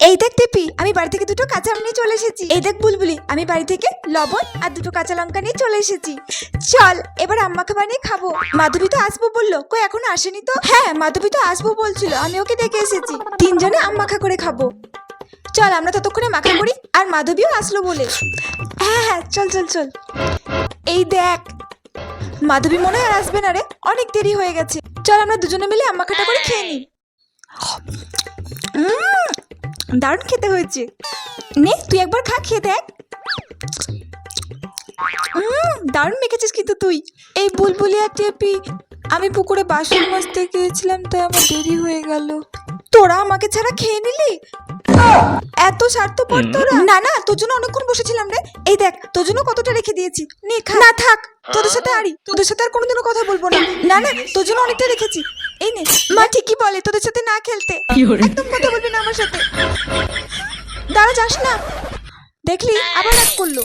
এই দেখ টেপি, আমি বাড়ি থেকে দুটো কাঁচা আম নিয়ে চলে এসেছি। এই দেখ বুলবুলি, আমি বাড়ি থেকে লবণ আর দুটো কাঁচা লঙ্কা নিয়ে চলে এসেছি। চল এবার আম মাখা বানিয়ে খাবো। মাধবী তো আসবো বললো, কই এখনো আসেনি তো? হ্যাঁ মাধবী তো আসবো বলছিল, আমি ওকে ডেকে এসেছি। তিনজনে আম মাখা করে খাবো। চল আমরা ততক্ষণে মাখা করি, আর মাধবীও আসলো বলে। হ্যাঁ হ্যাঁ চল চল চল। এই দেখ মাধবী মনে হয় আর আসবে না রে, অনেক দেরি হয়ে গেছে। চল আমরা দুজনে মিলে আম মাখাটা করে খেয়ে নিই। দারুণ খেতে হয়েছে। নে তুই একবার খা, খেয়ে দেখ। দারুণ মেখেছিস কিন্তু তুই। এই বুলবুলি আর টেপি, আমি পুকুরে বাসন মাজতে গিয়েছিলাম, তাই আমার দেরি হয়ে গেল। তোরা আমাকে ছাড়া খেয়ে নিলি? এত স্বার্থপর তোরা। না না, তোর জন্য অনেকক্ষণ বসেছিলাম রে। এই দেখ তোর জন্য কতটা রেখে দিয়েছি, নে খা। না থাক, তোদের সাথে তোদের সাথে আর কোনোদিনও কথা বলবো না। না না, তোর জন্য অনেকটা রেখেছি। এই নে। মা ঠিকই বলে তোদের সাথে না খেলতে, একদম কথা বলবি না আমার সাথে। দাঁড়া যাস না। দেখলি আবার রাগ করলো।